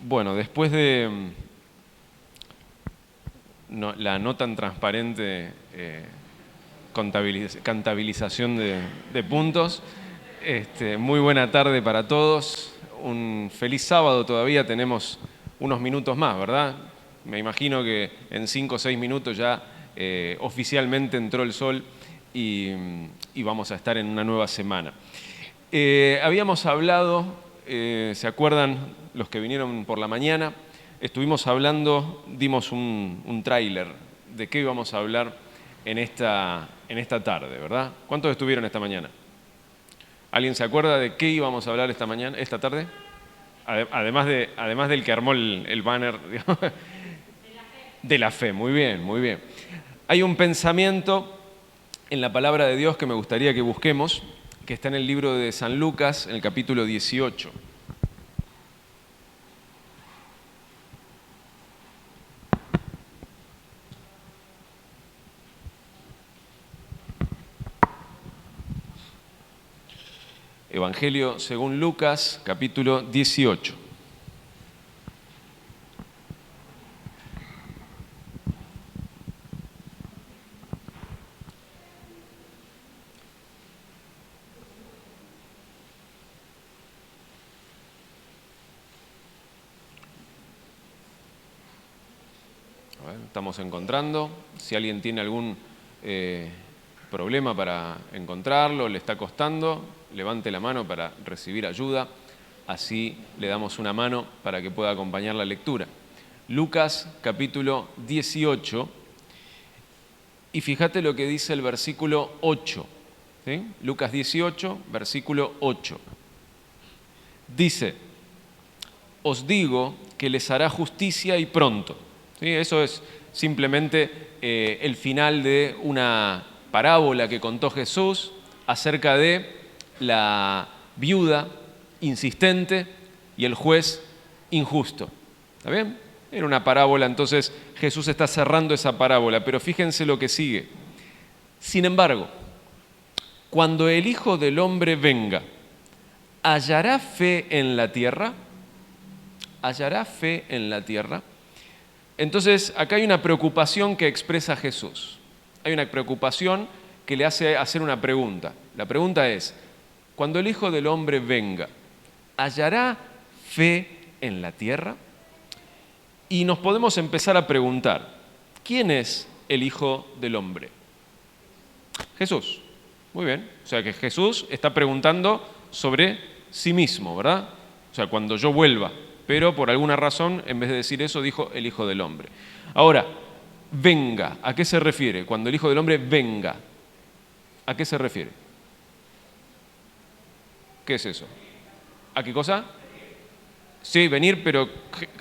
Bueno, después de la no tan transparente contabilización de puntos, muy buena tarde para todos. Un feliz sábado todavía, tenemos unos minutos más, ¿verdad? Me imagino que en 5 o 6 minutos ya oficialmente entró el sol y vamos a estar en una nueva semana. Habíamos hablado, ¿se acuerdan los que vinieron por la mañana? Estuvimos hablando, dimos un tráiler de qué íbamos a hablar en esta tarde, ¿verdad? ¿Cuántos estuvieron esta mañana? ¿Alguien se acuerda de qué íbamos a hablar esta tarde? Además del que armó el banner. De la fe, muy bien, muy bien. Hay un pensamiento en la palabra de Dios que me gustaría que busquemos, que está en el libro de San Lucas, en el capítulo 18. Evangelio según Lucas, capítulo 18. Estamos encontrando. Si alguien tiene algún problema para encontrarlo, le está costando, levante la mano para recibir ayuda. Así le damos una mano para que pueda acompañar la lectura. Lucas capítulo 18. Y fíjate lo que dice el versículo 8. ¿Sí? Lucas 18, versículo 8. Dice: os digo que les hará justicia y pronto. ¿Sí? Eso es simplemente el final de una parábola que contó Jesús acerca de la viuda insistente y el juez injusto. ¿Está bien? Era una parábola, entonces Jesús está cerrando esa parábola, pero fíjense lo que sigue. Sin embargo, cuando el Hijo del Hombre venga, ¿hallará fe en la tierra? ¿Hallará fe en la tierra? Entonces, acá hay una preocupación que expresa Jesús. Hay una preocupación que le hace hacer una pregunta. La pregunta es: cuando el Hijo del Hombre venga, ¿hallará fe en la tierra? Y nos podemos empezar a preguntar: ¿quién es el Hijo del Hombre? Jesús. Muy bien. O sea que Jesús está preguntando sobre sí mismo, ¿verdad? O sea, cuando yo vuelva. Pero por alguna razón, en vez de decir eso, dijo el Hijo del Hombre. Ahora, venga, ¿a qué se refiere? Cuando el Hijo del Hombre venga, ¿a qué se refiere? ¿Qué es eso? ¿A qué cosa? Sí, venir, pero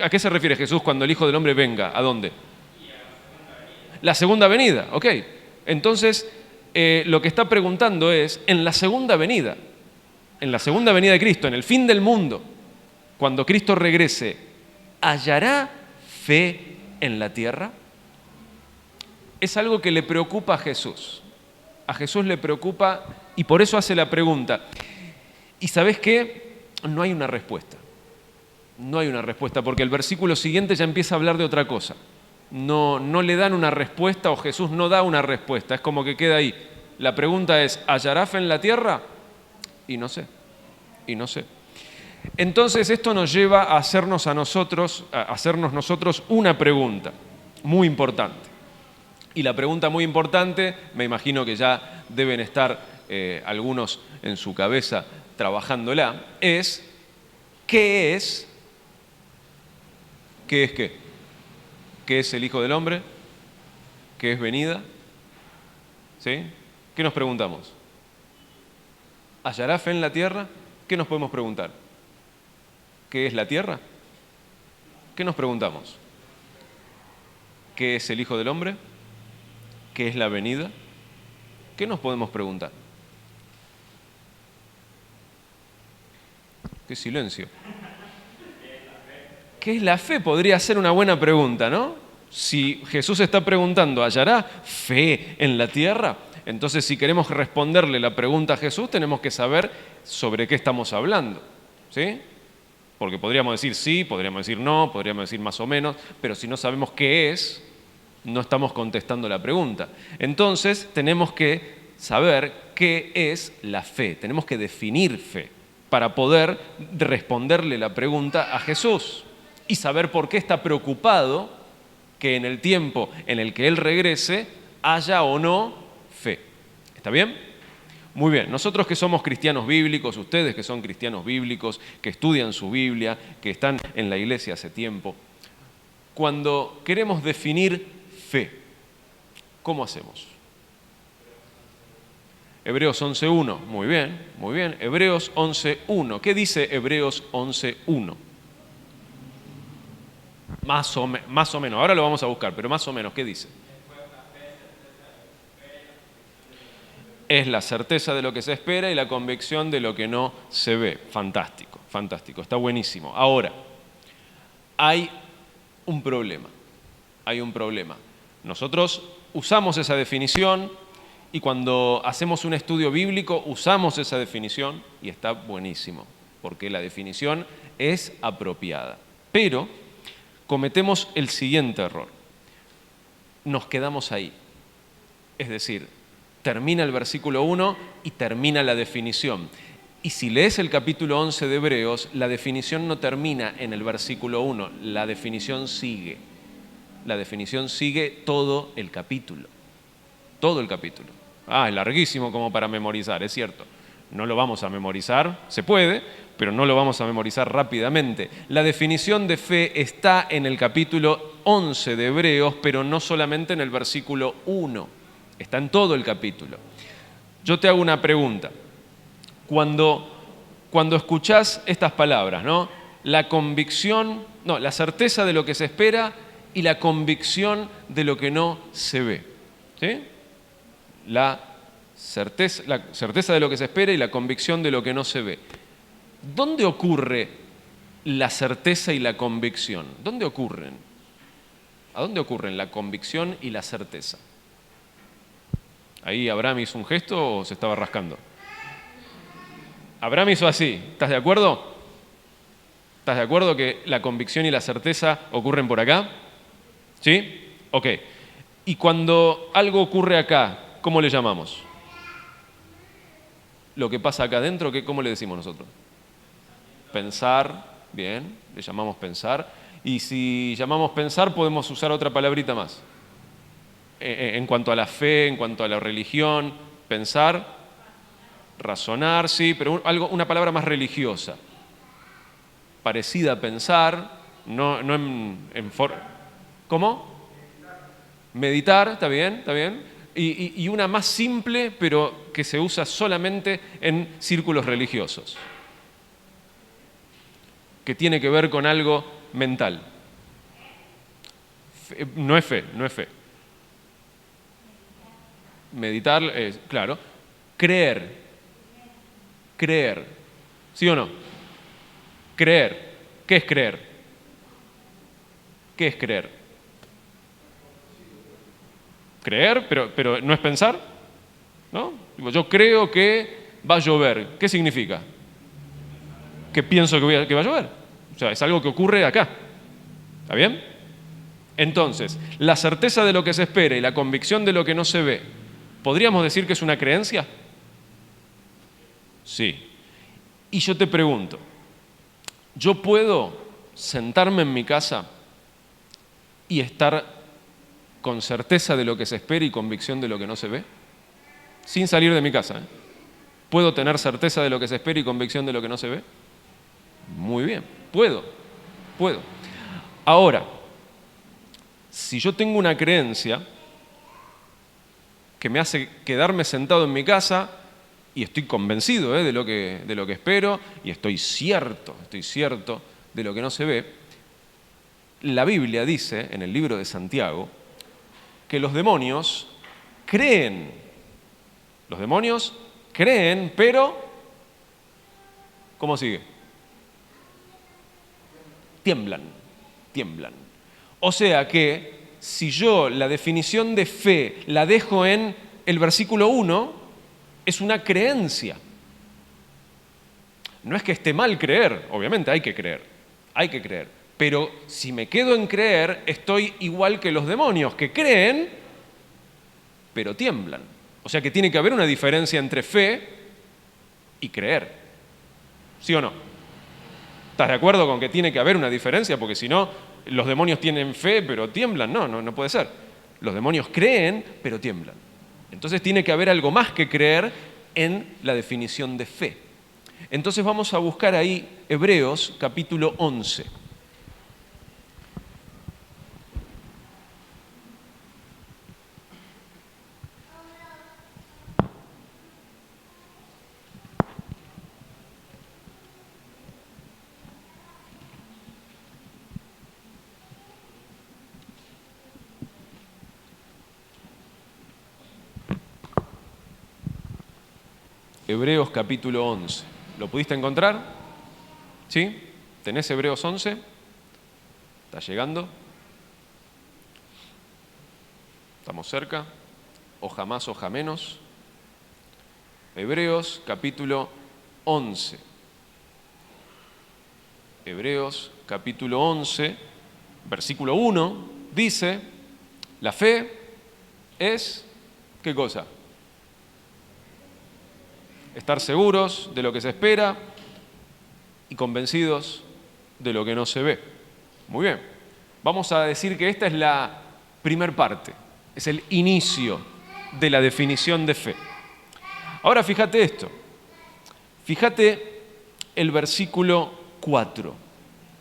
¿a qué se refiere Jesús cuando el Hijo del Hombre venga? ¿A dónde? La segunda venida, ok. Entonces, lo que está preguntando es, en la segunda venida de Cristo, en el fin del mundo, cuando Cristo regrese, ¿hallará fe en la tierra? Es algo que le preocupa a Jesús. A Jesús le preocupa y por eso hace la pregunta. ¿Y sabés qué? No hay una respuesta. No hay una respuesta, porque el versículo siguiente ya empieza a hablar de otra cosa. No le dan una respuesta, o Jesús no da una respuesta. Es como que queda ahí. La pregunta es: ¿hallará fe en la tierra? Y no sé. Entonces esto nos lleva a hacernos nosotros una pregunta muy importante. Y la pregunta muy importante, me imagino que ya deben estar algunos en su cabeza trabajándola, es: ¿qué es? ¿Qué es qué? ¿Qué es el Hijo del Hombre? ¿Qué es venida? ¿Sí? ¿Qué nos preguntamos? ¿Hallará fe en la tierra? ¿Qué nos podemos preguntar? ¿Qué es la tierra? ¿Qué nos preguntamos? ¿Qué es el Hijo del Hombre? ¿Qué es la venida? ¿Qué nos podemos preguntar? ¡Qué silencio! ¿Qué es la fe? Podría ser una buena pregunta, ¿no? Si Jesús está preguntando, ¿hallará fe en la tierra? Entonces, si queremos responderle la pregunta a Jesús, tenemos que saber sobre qué estamos hablando, ¿sí? Porque podríamos decir sí, podríamos decir no, podríamos decir más o menos, pero si no sabemos qué es, no estamos contestando la pregunta. Entonces tenemos que saber qué es la fe, tenemos que definir fe para poder responderle la pregunta a Jesús y saber por qué está preocupado que en el tiempo en el que Él regrese haya o no fe. ¿Está bien? Muy bien, nosotros que somos cristianos bíblicos, ustedes que son cristianos bíblicos, que estudian su Biblia, que están en la iglesia hace tiempo, cuando queremos definir fe, ¿cómo hacemos? Hebreos 11.1, muy bien, muy bien. Hebreos 11.1, ¿qué dice Hebreos 11.1? Más o menos, ahora lo vamos a buscar, pero más o menos, ¿qué dice? Es la certeza de lo que se espera y la convicción de lo que no se ve. Fantástico, fantástico, está buenísimo. Ahora, hay un problema. Nosotros usamos esa definición y cuando hacemos un estudio bíblico usamos esa definición y está buenísimo, porque la definición es apropiada. Pero cometemos el siguiente error. Nos quedamos ahí. Es decir, termina el versículo 1 y termina la definición. Y si lees el capítulo 11 de Hebreos, la definición no termina en el versículo 1, la definición sigue. La definición sigue todo el capítulo. Todo el capítulo. Es larguísimo como para memorizar, es cierto. No lo vamos a memorizar, se puede, pero no lo vamos a memorizar rápidamente. La definición de fe está en el capítulo 11 de Hebreos, pero no solamente en el versículo 1. Está en todo el capítulo. Yo te hago una pregunta. Cuando escuchás estas palabras, ¿no? La certeza de lo que se espera y la convicción de lo que no se ve. ¿Sí? La certeza de lo que se espera y la convicción de lo que no se ve. ¿Dónde ocurre la certeza y la convicción? ¿Dónde ocurren? ¿A dónde ocurren la convicción y la certeza? Ahí Abraham hizo un gesto o se estaba rascando. Abraham hizo así. ¿Estás de acuerdo? ¿Estás de acuerdo que la convicción y la certeza ocurren por acá? ¿Sí? Ok. Y cuando algo ocurre acá, ¿cómo le llamamos? Lo que pasa acá adentro, ¿cómo le decimos nosotros? Pensar. Bien, le llamamos pensar. Y si llamamos pensar, podemos usar otra palabrita más. En cuanto a la fe, en cuanto a la religión, pensar, razonar, sí, pero una palabra más religiosa. Parecida a pensar, no en ¿Cómo? Meditar, está bien, está bien. Y una más simple, pero que se usa solamente en círculos religiosos, que tiene que ver con algo mental. No es fe, no es fe. Meditar, claro. Creer. ¿Sí o no? Creer. ¿Qué es creer? ¿Qué es creer? Creer, pero no es pensar, ¿no? Yo creo que va a llover. ¿Qué significa? Que pienso que va a llover. O sea, es algo que ocurre acá. ¿Está bien? Entonces, la certeza de lo que se espera y la convicción de lo que no se ve, ¿podríamos decir que es una creencia? Sí. Y yo te pregunto, ¿yo puedo sentarme en mi casa y estar con certeza de lo que se espera y convicción de lo que no se ve? Sin salir de mi casa, ¿eh? ¿Puedo tener certeza de lo que se espera y convicción de lo que no se ve? Muy bien, puedo. Ahora, si yo tengo una creencia que me hace quedarme sentado en mi casa y estoy convencido de lo que espero y estoy cierto de lo que no se ve, la Biblia dice en el libro de Santiago que los demonios creen. Los demonios creen, pero ¿cómo sigue? Tiemblan. O sea que si yo la definición de fe la dejo en el versículo 1, es una creencia. No es que esté mal creer, obviamente hay que creer, Hay que creer. Pero si me quedo en creer, estoy igual que los demonios, que creen, pero tiemblan. O sea que tiene que haber una diferencia entre fe y creer. ¿Sí o no? ¿Estás de acuerdo con que tiene que haber una diferencia? Porque si no, los demonios tienen fe, pero tiemblan. No puede ser. Los demonios creen, pero tiemblan. Entonces tiene que haber algo más que creer en la definición de fe. Entonces vamos a buscar ahí Hebreos capítulo 11. Hebreos capítulo 11. ¿Lo pudiste encontrar? ¿Sí? ¿Tenés Hebreos 11? ¿Está llegando? ¿Estamos cerca? Hoja más, hoja menos. Hebreos capítulo 11. Hebreos capítulo 11, versículo 1, dice, la fe es, ¿qué cosa? Estar seguros de lo que se espera y convencidos de lo que no se ve. Muy bien. Vamos a decir que esta es la primer parte, es el inicio de la definición de fe. Ahora fíjate esto, fíjate el versículo 4.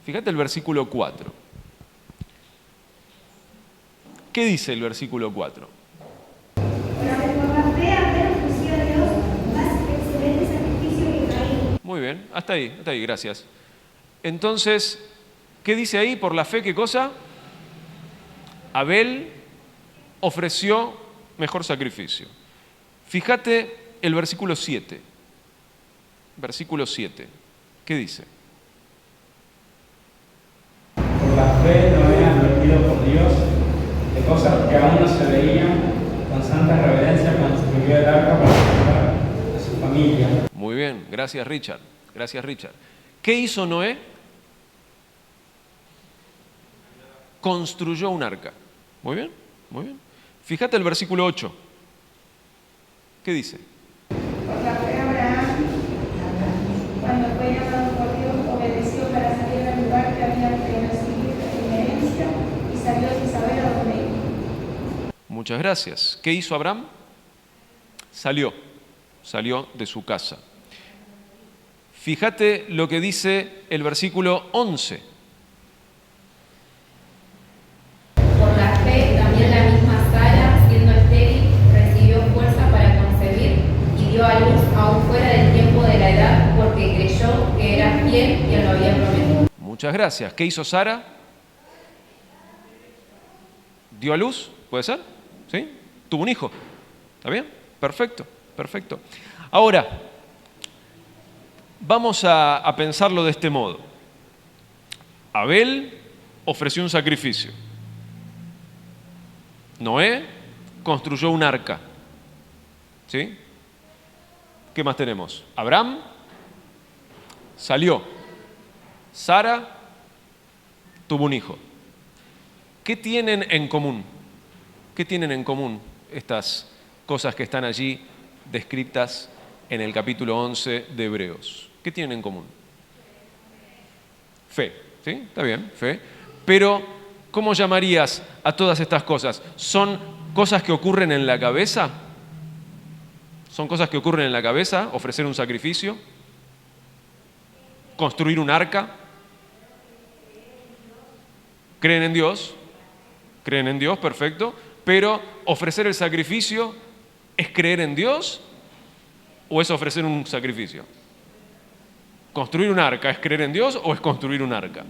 Fíjate el versículo 4. ¿Qué dice el versículo 4? Muy bien, hasta ahí, gracias. Entonces, ¿qué dice ahí? Por la fe, ¿qué cosa? Abel ofreció mejor sacrificio. Fíjate el versículo 7. Versículo 7. ¿Qué dice? Por la fe Noé, advertido por Dios de cosas que aún no se veían, con santa reverencia construyó el arca para salvar a su familia. Muy bien, gracias Richard. Gracias Richard. ¿Qué hizo Noé? Construyó un arca. Muy bien, muy bien. Fíjate el versículo 8. ¿Qué dice? Por la fe Abraham, cuando fue llamado por Dios, obedeció para salir del lugar que había de recibir en herencia y salió sin saber a dónde iba. Muchas gracias. ¿Qué hizo Abraham? Salió de su casa. Fíjate lo que dice el versículo 11. Por la fe, también la misma Sara, siendo estéril, recibió fuerza para concebir y dio a luz aún fuera del tiempo de la edad, porque creyó que era fiel quien lo había prometido. Muchas gracias. ¿Qué hizo Sara? ¿Dio a luz? ¿Puede ser? ¿Sí? ¿Tuvo un hijo? ¿Está bien? Perfecto, perfecto. Ahora, vamos a pensarlo de este modo. Abel ofreció un sacrificio. Noé construyó un arca. ¿Sí? ¿Qué más tenemos? Abraham salió. Sara tuvo un hijo. ¿Qué tienen en común? ¿Qué tienen en común estas cosas que están allí descritas en el capítulo 11 de Hebreos? ¿Qué tienen en común? Fe, ¿sí? Está bien, fe. Pero, ¿cómo llamarías a todas estas cosas? ¿Son cosas que ocurren en la cabeza? ¿Son cosas que ocurren en la cabeza? ¿Ofrecer un sacrificio? ¿Construir un arca? ¿Creen en Dios? ¿Creen en Dios? Perfecto. Pero, ¿ofrecer el sacrificio es creer en Dios o es ofrecer un sacrificio? ¿Construir un arca es creer en Dios o es construir un arca?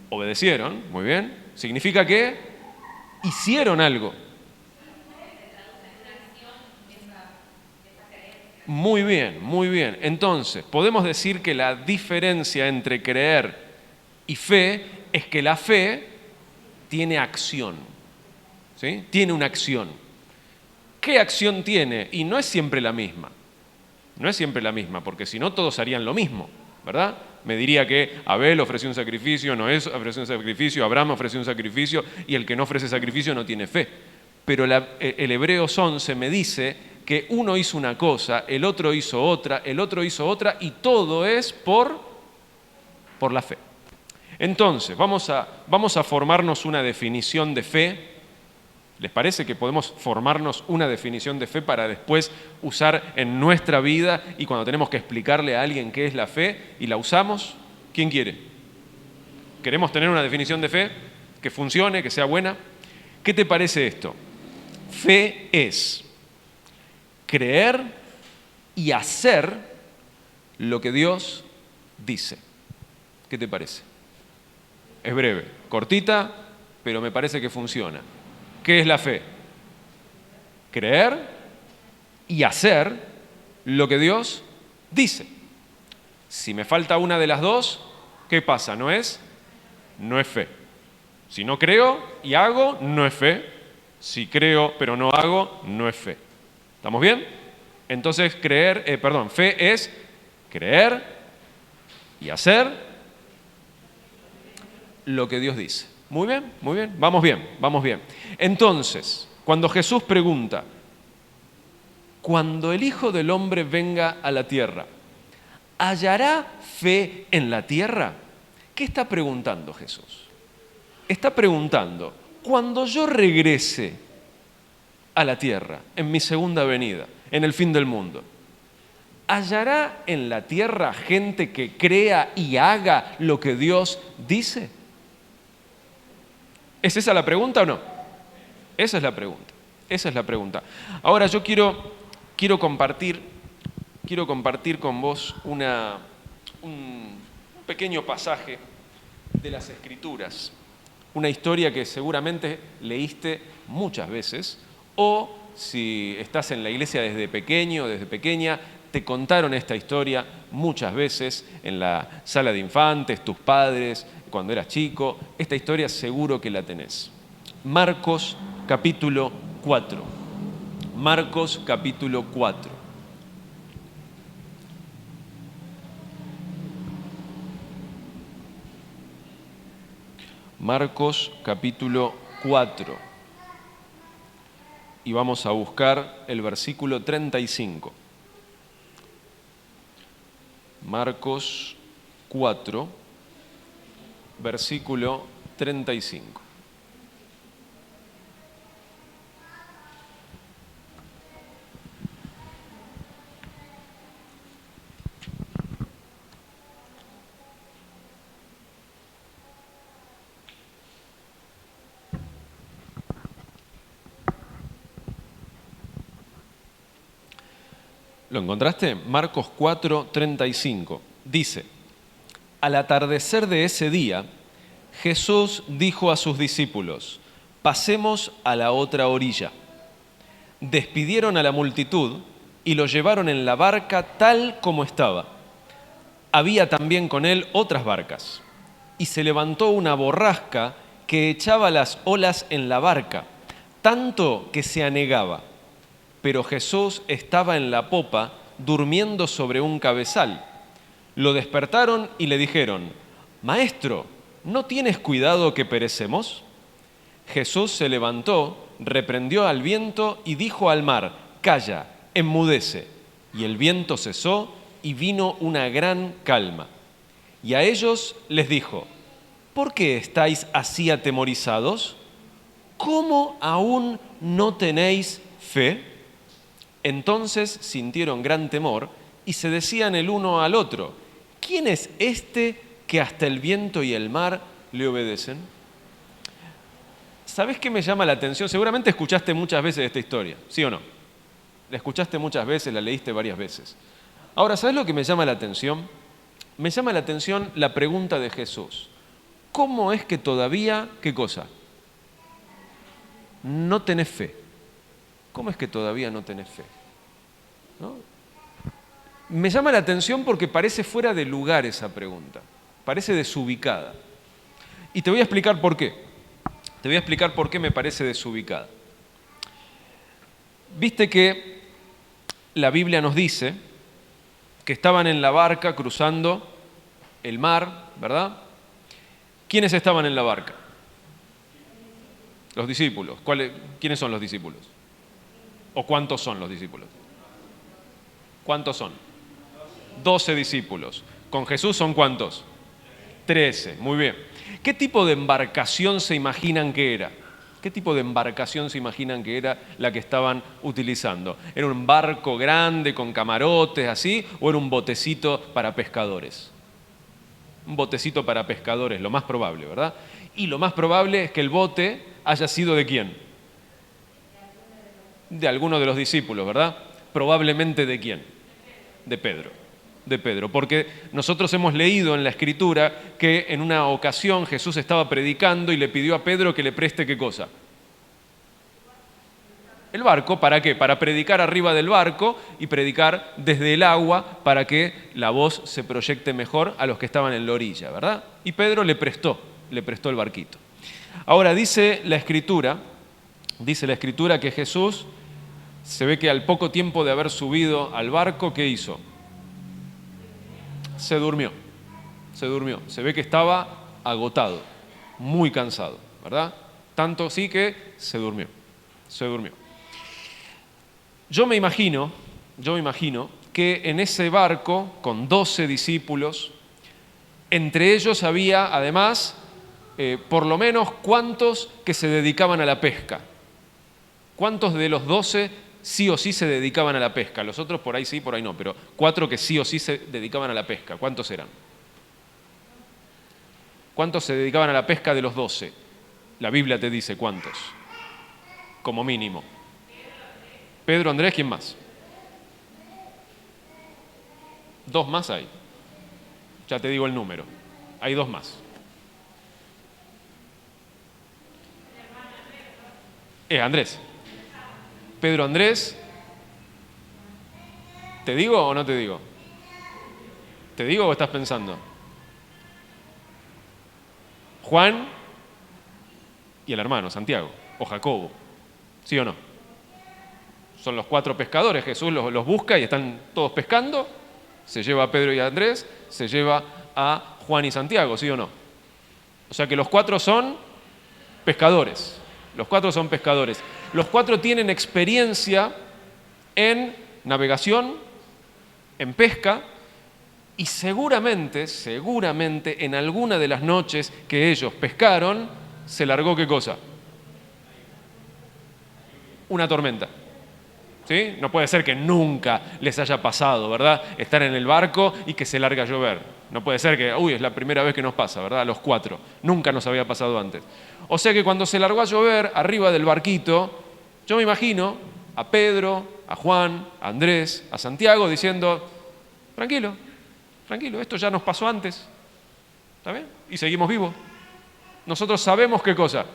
Obedecieron, muy bien. Significa que hicieron algo. Muy bien, muy bien. Entonces, podemos decir que la diferencia entre creer y fe es que la fe tiene acción. ¿Sí? Tiene una acción. ¿Qué acción tiene? Y no es siempre la misma. no es siempre la misma, porque si no todos harían lo mismo, ¿verdad? Me diría que Abel ofreció un sacrificio, Noé ofreció un sacrificio, Abraham ofreció un sacrificio y el que no ofrece sacrificio no tiene fe. Pero el Hebreos 11 me dice que uno hizo una cosa, el otro hizo otra, el otro hizo otra y todo es por la fe. Entonces, vamos a formarnos una definición de fe. ¿Les parece que podemos formarnos una definición de fe para después usar en nuestra vida y cuando tenemos que explicarle a alguien qué es la fe y la usamos? ¿Quién quiere? ¿Queremos tener una definición de fe que funcione, que sea buena? ¿Qué te parece esto? Fe es creer y hacer lo que Dios dice. ¿Qué te parece? Es breve, cortita, pero me parece que funciona. ¿Qué es la fe? Creer y hacer lo que Dios dice. Si me falta una de las dos, ¿qué pasa? No es fe. Si no creo y hago, no es fe. Si creo pero no hago, no es fe. ¿Estamos bien? Entonces fe es creer y hacer lo que Dios dice. Muy bien, vamos bien. Entonces, cuando Jesús pregunta, cuando el Hijo del Hombre venga a la tierra, ¿hallará fe en la tierra? ¿Qué está preguntando Jesús? Está preguntando, cuando yo regrese a la tierra, en mi segunda venida, en el fin del mundo, ¿hallará en la tierra gente que crea y haga lo que Dios dice? ¿Es esa la pregunta o no? Esa es la pregunta. Ahora yo quiero compartir con vos un pequeño pasaje de las Escrituras, una historia que seguramente leíste muchas veces, o si estás en la iglesia desde pequeño, desde pequeña, te contaron esta historia muchas veces en la sala de infantes, tus padres, cuando eras chico. Esta historia seguro que la tenés. Marcos capítulo 4. Marcos capítulo 4. Marcos capítulo 4. Y vamos a buscar el versículo 35. Marcos 4, versículo 35. ¿Lo encontraste? Marcos 4, 35. Dice, al atardecer de ese día, Jesús dijo a sus discípulos, pasemos a la otra orilla. Despidieron a la multitud y lo llevaron en la barca tal como estaba. Había también con él otras barcas. Y se levantó una borrasca que echaba las olas en la barca, tanto que se anegaba. Pero Jesús estaba en la popa, durmiendo sobre un cabezal. Lo despertaron y le dijeron, Maestro, ¿no tienes cuidado que perecemos? Jesús se levantó, reprendió al viento y dijo al mar, calla, enmudece. Y el viento cesó y vino una gran calma. Y a ellos les dijo, ¿por qué estáis así atemorizados? ¿Cómo aún no tenéis fe? Entonces sintieron gran temor y se decían el uno al otro, ¿quién es este que hasta el viento y el mar le obedecen? ¿Sabés qué me llama la atención? Seguramente escuchaste muchas veces esta historia, ¿sí o no? La escuchaste muchas veces, la leíste varias veces. Ahora, ¿sabés lo que me llama la atención? Me llama la atención la pregunta de Jesús. ¿Cómo es que todavía, qué cosa? No tenés fe. ¿Cómo es que todavía no tenés fe? ¿No? Me llama la atención porque parece fuera de lugar esa pregunta, parece desubicada. Y te voy a explicar por qué. Te voy a explicar por qué me parece desubicada. Viste que la Biblia nos dice que estaban en la barca cruzando el mar, ¿verdad? ¿Quiénes estaban en la barca? Los discípulos. ¿Quiénes son los discípulos? ¿O cuántos son los discípulos? ¿Cuántos son? 12 discípulos. ¿Con Jesús son cuántos? 13. Muy bien. ¿Qué tipo de embarcación se imaginan que era? ¿Qué tipo de embarcación se imaginan que era la que estaban utilizando? ¿Era un barco grande con camarotes así o era un botecito para pescadores? Un botecito para pescadores, lo más probable, ¿verdad? Y lo más probable es que el bote haya sido ¿de quién? De alguno de los discípulos, ¿verdad? Probablemente ¿de quién? De Pedro. De Pedro, porque nosotros hemos leído en la Escritura que en una ocasión Jesús estaba predicando y le pidió a Pedro que le preste ¿qué cosa? El barco, ¿para qué? Para predicar arriba del barco y predicar desde el agua para que la voz se proyecte mejor a los que estaban en la orilla, ¿verdad? Y Pedro le prestó el barquito. Ahora dice la Escritura que Jesús se ve que al poco tiempo de haber subido al barco, ¿qué hizo? Se durmió. Se ve que estaba agotado, muy cansado, ¿verdad? Tanto sí que se durmió. Yo me imagino que en ese barco, con 12 discípulos, entre ellos había además, por lo menos, ¿cuántos que se dedicaban a la pesca? ¿Cuántos de los 12 sí o sí se dedicaban a la pesca? Los otros por ahí sí, por ahí no, pero 4 que sí o sí se dedicaban a la pesca. ¿Cuántos eran? ¿Cuántos se dedicaban a la pesca de los 12? La Biblia te dice cuántos, como mínimo. Pedro, Andrés, ¿quién más? 2 más hay. Ya te digo el número. Hay 2 más. Andrés. Pedro, Andrés. ¿Te digo o no te digo? ¿Te digo o estás pensando? Juan y el hermano, Santiago, o Jacobo. ¿Sí o no? Son los 4 pescadores. Jesús los busca y están todos pescando. Se lleva a Pedro y a Andrés, se lleva a Juan y Santiago, ¿sí o no? O sea que los 4 son pescadores. Los 4 son pescadores. Los 4 tienen experiencia en navegación, en pesca, y seguramente en alguna de las noches que ellos pescaron, se largó ¿qué cosa? Una tormenta. ¿Sí? No puede ser que nunca les haya pasado, ¿verdad? Estar en el barco y que se larga a llover. No puede ser que, es la primera vez que nos pasa, ¿verdad? A los 4. Nunca nos había pasado antes. O sea que cuando se largó a llover arriba del barquito, yo me imagino a Pedro, a Juan, a Andrés, a Santiago diciendo, tranquilo, esto ya nos pasó antes. ¿Está bien? Y seguimos vivos. Nosotros sabemos qué cosa.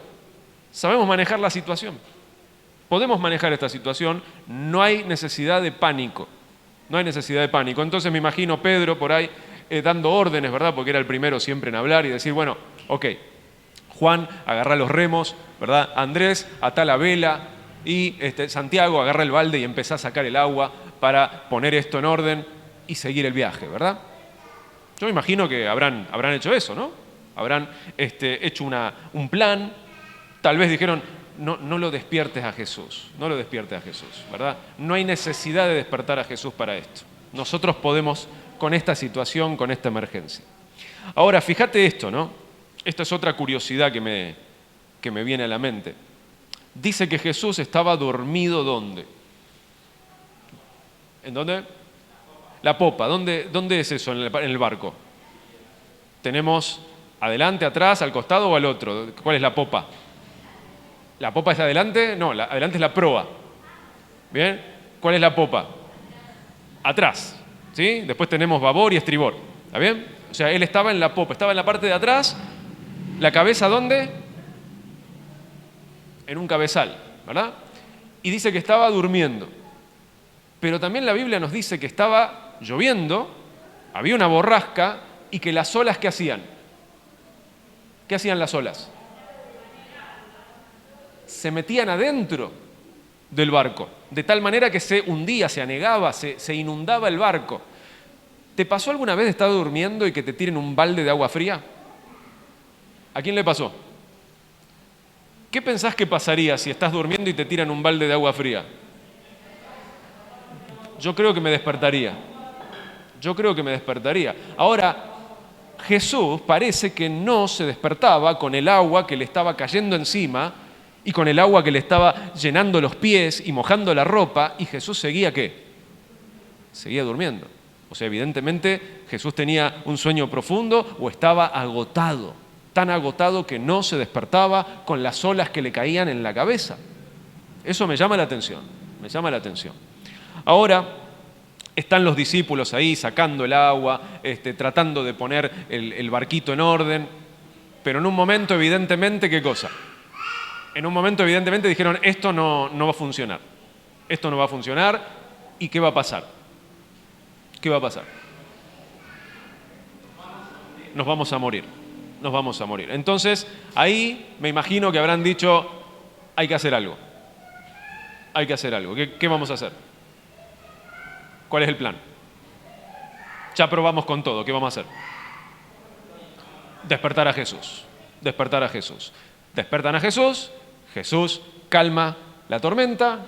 Sabemos manejar la situación. Podemos manejar esta situación, no hay necesidad de pánico. Entonces me imagino Pedro por ahí dando órdenes, ¿verdad? Porque era el primero siempre en hablar y decir, bueno, ok, Juan, agarra los remos, ¿verdad? Andrés, atá la vela y Santiago, agarra el balde y empezá a sacar el agua para poner esto en orden y seguir el viaje, ¿verdad? Yo me imagino que habrán hecho eso, ¿no? Habrán hecho un plan, tal vez dijeron, no lo despiertes a Jesús, ¿verdad? No hay necesidad de despertar a Jesús para esto. Nosotros podemos con esta situación, con esta emergencia. Ahora, fíjate esto, ¿no? Esta es otra curiosidad que me viene a la mente. Dice que Jesús estaba dormido, ¿dónde? ¿En dónde? La popa. ¿Dónde es eso en el barco? ¿Tenemos adelante, atrás, al costado o al otro? ¿Cuál es la popa? ¿La popa es adelante? No, adelante es la proa. ¿Bien? ¿Cuál es la popa? Atrás. ¿Sí? Después tenemos babor y estribor. ¿Está bien? O sea, él estaba en la popa, estaba en la parte de atrás. ¿La cabeza dónde? En un cabezal, ¿verdad? Y dice que estaba durmiendo. Pero también la Biblia nos dice que estaba lloviendo, había una borrasca y que las olas, ¿qué hacían? ¿Qué hacían las olas? Se metían adentro del barco, de tal manera que se hundía, se anegaba, se inundaba el barco. ¿Te pasó alguna vez de estar durmiendo y que te tiren un balde de agua fría? ¿A quién le pasó? ¿Qué pensás que pasaría si estás durmiendo y te tiran un balde de agua fría? Yo creo que me despertaría. Ahora, Jesús parece que no se despertaba con el agua que le estaba cayendo encima y con el agua que le estaba llenando los pies y mojando la ropa, y Jesús seguía, ¿qué? Seguía durmiendo. O sea, evidentemente Jesús tenía un sueño profundo o estaba agotado, tan agotado que no se despertaba con las olas que le caían en la cabeza. Eso me llama la atención. Ahora están los discípulos ahí sacando el agua, tratando de poner el barquito en orden, pero en un momento evidentemente, ¿qué cosa? En un momento evidentemente dijeron, esto no va a funcionar. Esto no va a funcionar, ¿y qué va a pasar? ¿Qué va a pasar? Nos vamos a morir. Entonces, ahí me imagino que habrán dicho, hay que hacer algo. ¿Qué vamos a hacer? ¿Cuál es el plan? Ya probamos con todo, ¿qué vamos a hacer? Despertar a Jesús. Despertan a Jesús, Jesús calma la tormenta,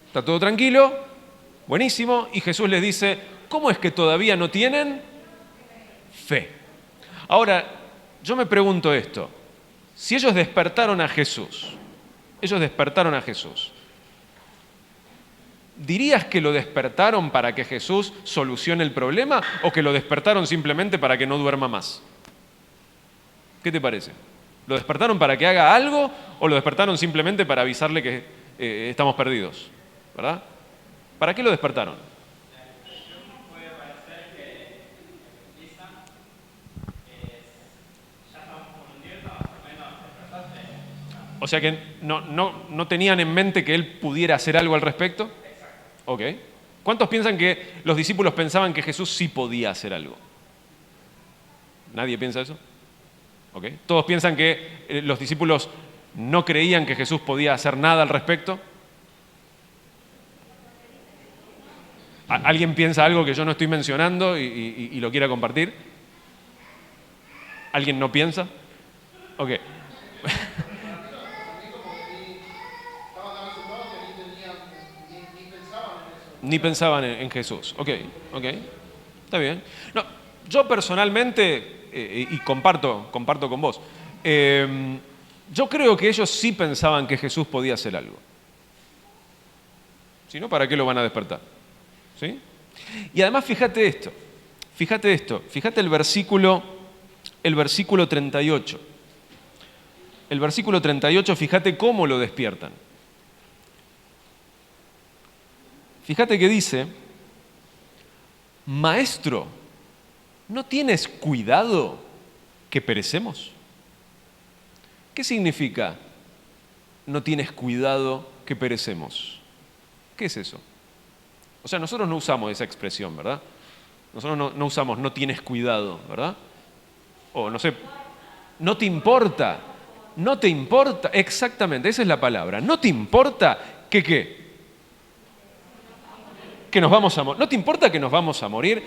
está todo tranquilo, buenísimo, y Jesús les dice, ¿cómo es que todavía no tienen fe? Ahora, yo me pregunto esto, si ellos despertaron a Jesús, ¿dirías que lo despertaron para que Jesús solucione el problema o que lo despertaron simplemente para que no duerma más? ¿Qué te parece? ¿Lo despertaron para que haga algo o lo despertaron simplemente para avisarle que estamos perdidos? ¿Verdad? ¿Para qué lo despertaron? O sea que no tenían en mente que él pudiera hacer algo al respecto. Ok. ¿Cuántos piensan que los discípulos pensaban que Jesús sí podía hacer algo? ¿Nadie piensa eso? Ok. ¿Todos piensan que los discípulos no creían que Jesús podía hacer nada al respecto? ¿Alguien piensa algo que yo no estoy mencionando y lo quiera compartir? ¿Alguien no piensa? Ok. Ni pensaban en Jesús. Ok. Está bien. No, yo personalmente, y comparto con vos, yo creo que ellos sí pensaban que Jesús podía hacer algo. Si no, ¿para qué lo van a despertar? ¿Sí? Y además fíjate el versículo 38. El versículo 38, fíjate cómo lo despiertan. Fíjate que dice, Maestro, ¿no tienes cuidado que perecemos? ¿Qué significa no tienes cuidado que perecemos? ¿Qué es eso? O sea, nosotros no usamos esa expresión, ¿verdad? Nosotros no usamos no tienes cuidado, ¿verdad? O no sé, no te importa, exactamente, esa es la palabra. No te importa que ¿qué? Que nos vamos a morir. ¿No te importa que nos vamos a morir?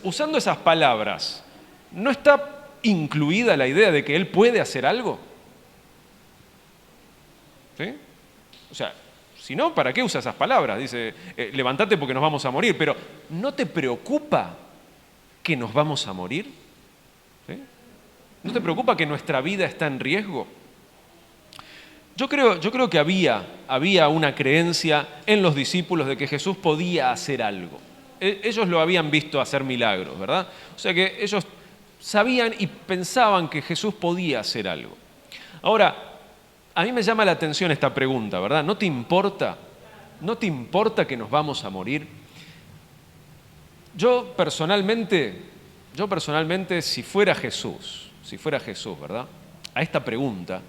Usando esas palabras, ¿no está incluida la idea de que Él puede hacer algo? ¿Sí? O sea, si no, ¿para qué usa esas palabras? Dice, levántate porque nos vamos a morir. Pero ¿no te preocupa que nos vamos a morir? ¿Sí? ¿No te preocupa que nuestra vida está en riesgo? Yo creo que había una creencia en los discípulos de que Jesús podía hacer algo. Ellos lo habían visto hacer milagros, ¿verdad? O sea que ellos sabían y pensaban que Jesús podía hacer algo. Ahora, a mí me llama la atención esta pregunta, ¿verdad? ¿No te importa? ¿No te importa que nos vamos a morir? Yo personalmente, si fuera Jesús, ¿verdad? A esta pregunta,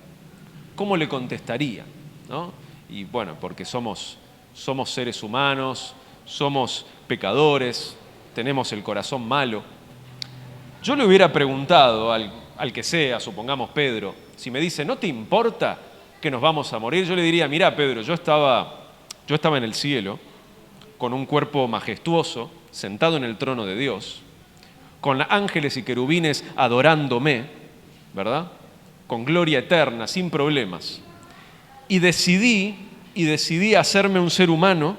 ¿cómo le contestaría? ¿No? Y bueno, porque somos seres humanos, somos pecadores, tenemos el corazón malo. Yo le hubiera preguntado al que sea, supongamos Pedro, si me dice, ¿no te importa que nos vamos a morir? Yo le diría, mirá Pedro, yo estaba en el cielo, con un cuerpo majestuoso, sentado en el trono de Dios, con ángeles y querubines adorándome, ¿verdad? Con gloria eterna, sin problemas. Y decidí hacerme un ser humano,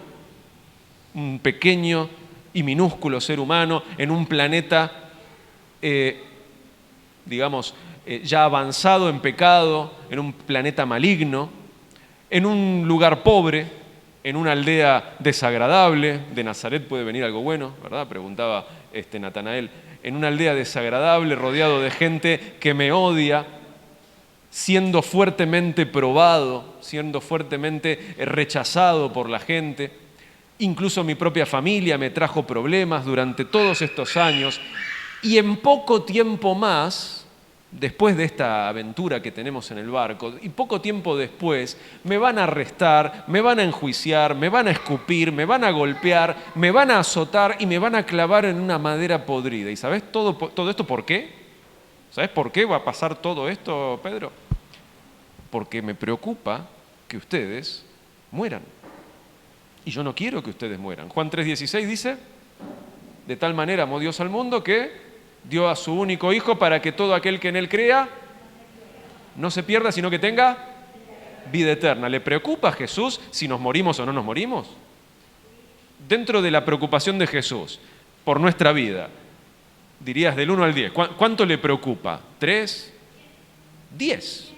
un pequeño y minúsculo ser humano, en un planeta, ya avanzado en pecado, en un planeta maligno, en un lugar pobre, en una aldea desagradable. De Nazaret puede venir algo bueno, ¿verdad? Preguntaba Natanael. En una aldea desagradable, rodeado de gente que me odia, siendo fuertemente probado, siendo fuertemente rechazado por la gente. Incluso mi propia familia me trajo problemas durante todos estos años. Y en poco tiempo más, después de esta aventura que tenemos en el barco, y poco tiempo después, me van a arrestar, me van a enjuiciar, me van a escupir, me van a golpear, me van a azotar y me van a clavar en una madera podrida. ¿Y sabes todo esto por qué? ¿Sabes por qué va a pasar todo esto, Pedro? Porque me preocupa que ustedes mueran. Y yo no quiero que ustedes mueran. Juan 3:16 dice: de tal manera amó Dios al mundo que dio a su único Hijo para que todo aquel que en Él crea no se pierda, sino que tenga vida eterna. ¿Le preocupa a Jesús si nos morimos o no nos morimos? Dentro de la preocupación de Jesús por nuestra vida, dirías del 1 al 10, ¿cuánto le preocupa? ¿3? 10.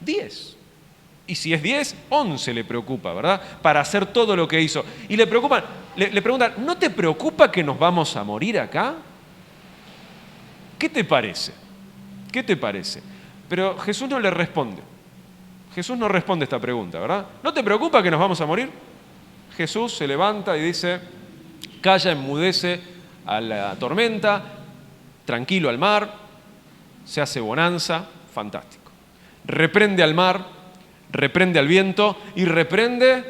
10. Y si es 10, 11 le preocupa, ¿verdad? Para hacer todo lo que hizo. Y le preguntan, ¿no te preocupa que nos vamos a morir acá? ¿Qué te parece? ¿Qué te parece? Pero Jesús no le responde. Jesús no responde esta pregunta, ¿verdad? ¿No te preocupa que nos vamos a morir? Jesús se levanta y dice: calla, enmudece a la tormenta, tranquilo al mar, se hace bonanza, fantástico. Reprende al mar, reprende al viento y reprende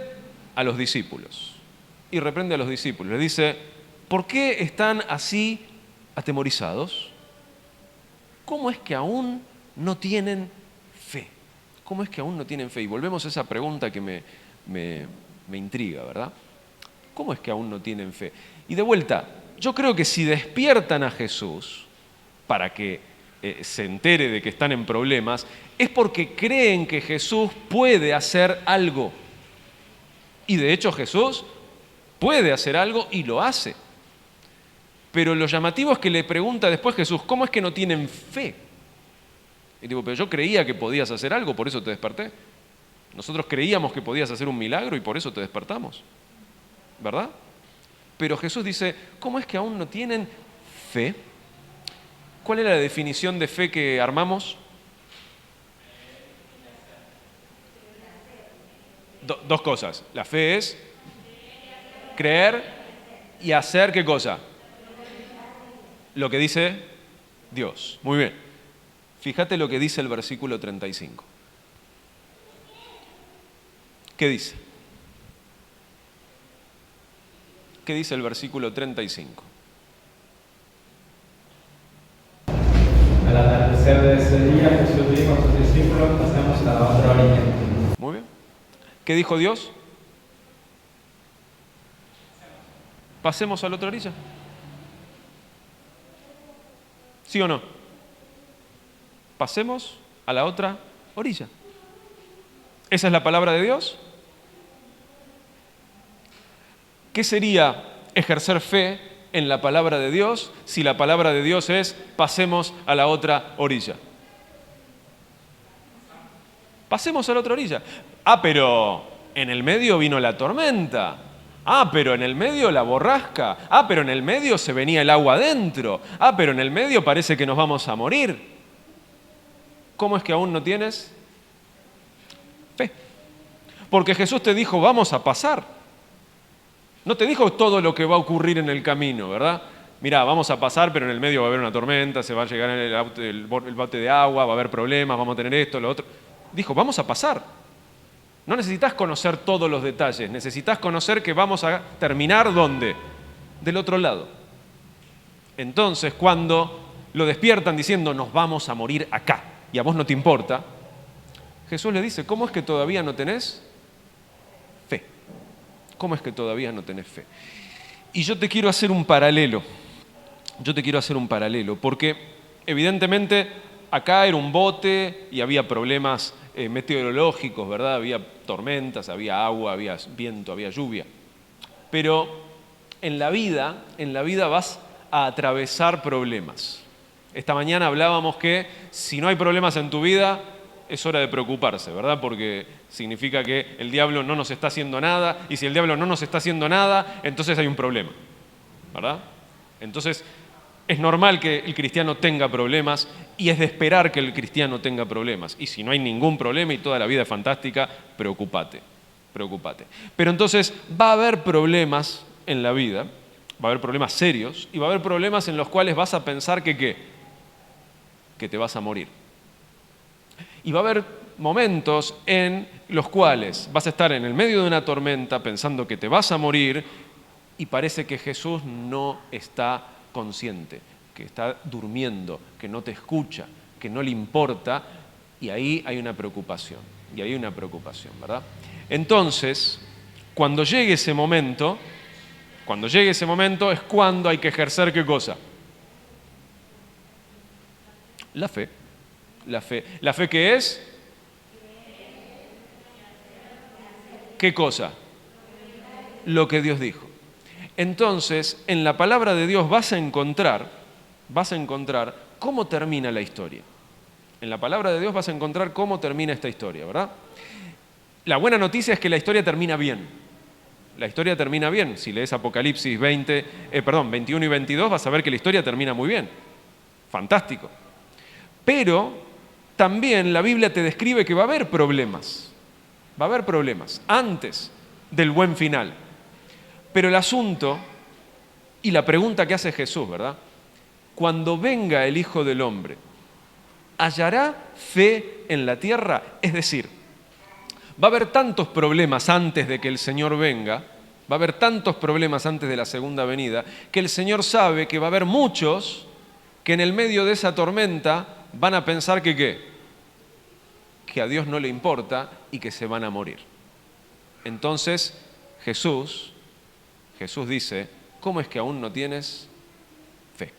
a los discípulos. Y reprende a los discípulos. Le dice: ¿por qué están así atemorizados? ¿Cómo es que aún no tienen fe? ¿Cómo es que aún no tienen fe? Y volvemos a esa pregunta que me intriga, ¿verdad? ¿Cómo es que aún no tienen fe? Y de vuelta, yo creo que si despiertan a Jesús para que se entere de que están en problemas, es porque creen que Jesús puede hacer algo. Y de hecho Jesús puede hacer algo y lo hace. Pero lo llamativo es que le pregunta después Jesús: ¿cómo es que no tienen fe? Y digo: pero yo creía que podías hacer algo, por eso te desperté. Nosotros creíamos que podías hacer un milagro y por eso te despertamos, ¿verdad? Pero Jesús dice: ¿cómo es que aún no tienen fe? ¿Cuál es la definición de fe que armamos? Dos cosas. La fe es creer y hacer, ¿qué cosa? Lo que dice Dios. Muy bien. Fíjate lo que dice el versículo 35. ¿Qué dice? ¿Qué dice el versículo 35? Al atardecer de ese día, Jesús dijo a sus discípulos: pasemos a la otra orilla. Muy bien. ¿Qué dijo Dios? Pasemos a la otra orilla. ¿Sí o no? Pasemos a la otra orilla. ¿Esa es la palabra de Dios? ¿Qué sería ejercer fe en la palabra de Dios si la palabra de Dios es: pasemos a la otra orilla? Pasemos a la otra orilla. Ah, pero en el medio vino la tormenta. Ah, pero en el medio la borrasca. Ah, pero en el medio se venía el agua adentro. Ah, pero en el medio parece que nos vamos a morir. ¿Cómo es que aún no tienes fe? Porque Jesús te dijo: vamos a pasar. No te dijo todo lo que va a ocurrir en el camino, ¿verdad? Mirá, vamos a pasar, pero en el medio va a haber una tormenta, se va a llegar el bote de agua, va a haber problemas, vamos a tener esto, lo otro. Dijo: vamos a pasar. No necesitas conocer todos los detalles, necesitas conocer que vamos a terminar ¿dónde? Del otro lado. Entonces, cuando lo despiertan diciendo: nos vamos a morir acá, y a vos no te importa, Jesús le dice: ¿cómo es que todavía no tenés fe? ¿Cómo es que todavía no tenés fe? Y yo te quiero hacer un paralelo yo te quiero hacer un paralelo, porque evidentemente acá era un bote y había problemas meteorológicos, ¿verdad? Había tormentas, había agua, había viento, había lluvia. Pero en la vida vas a atravesar problemas. Esta mañana hablábamos que si no hay problemas en tu vida, es hora de preocuparse, ¿verdad? Porque significa que el diablo no nos está haciendo nada, y si el diablo no nos está haciendo nada, entonces hay un problema, ¿verdad? Entonces, es normal que el cristiano tenga problemas y es de esperar que el cristiano tenga problemas. Y si no hay ningún problema y toda la vida es fantástica, preocúpate. Pero entonces va a haber problemas en la vida, va a haber problemas serios y va a haber problemas en los cuales vas a pensar que ¿qué? Que te vas a morir. Y va a haber momentos en los cuales vas a estar en el medio de una tormenta pensando que te vas a morir y parece que Jesús no está consciente, que está durmiendo, que no te escucha, que no le importa, y ahí hay una preocupación, ¿verdad? Entonces, cuando llegue ese momento es cuando hay que ejercer ¿qué cosa? La fe. ¿La fe qué es? ¿Qué cosa? Lo que Dios dijo. Entonces, en la palabra de Dios vas a encontrar cómo termina la historia. En la palabra de Dios vas a encontrar cómo termina esta historia, ¿verdad? La buena noticia es que la historia termina bien. La historia termina bien. Si lees Apocalipsis 21 y 22 vas a ver que la historia termina muy bien. Fantástico. Pero también la Biblia te describe que va a haber problemas. Va a haber problemas antes del buen final. Pero el asunto y la pregunta que hace Jesús, ¿verdad? Cuando venga el Hijo del Hombre, ¿hallará fe en la tierra? Es decir, va a haber tantos problemas antes de que el Señor venga, va a haber tantos problemas antes de la segunda venida, que el Señor sabe que va a haber muchos que en el medio de esa tormenta van a pensar que ¿qué? Que a Dios no le importa y que se van a morir. Entonces, Jesús dice, ¿cómo es que aún no tienes fe?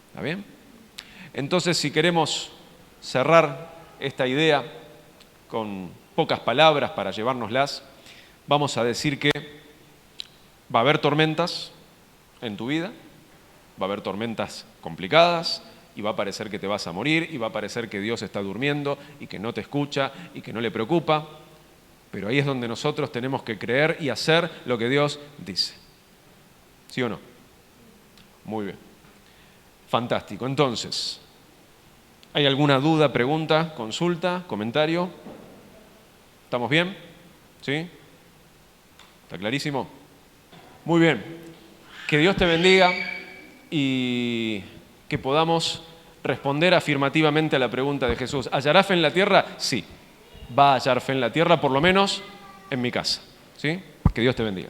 ¿Está bien? Entonces, si queremos cerrar esta idea con pocas palabras para llevárnoslas, vamos a decir que va a haber tormentas en tu vida, va a haber tormentas complicadas y va a parecer que te vas a morir y va a parecer que Dios está durmiendo y que no te escucha y que no le preocupa, pero ahí es donde nosotros tenemos que creer y hacer lo que Dios dice. ¿Sí o no? Muy bien. Fantástico. Entonces, ¿hay alguna duda, pregunta, consulta, comentario? ¿Estamos bien? ¿Sí? ¿Está clarísimo? Muy bien. Que Dios te bendiga y que podamos responder afirmativamente a la pregunta de Jesús. ¿Hallará fe en la tierra? Sí. Va a hallar fe en la tierra, por lo menos en mi casa. ¿Sí? Que Dios te bendiga.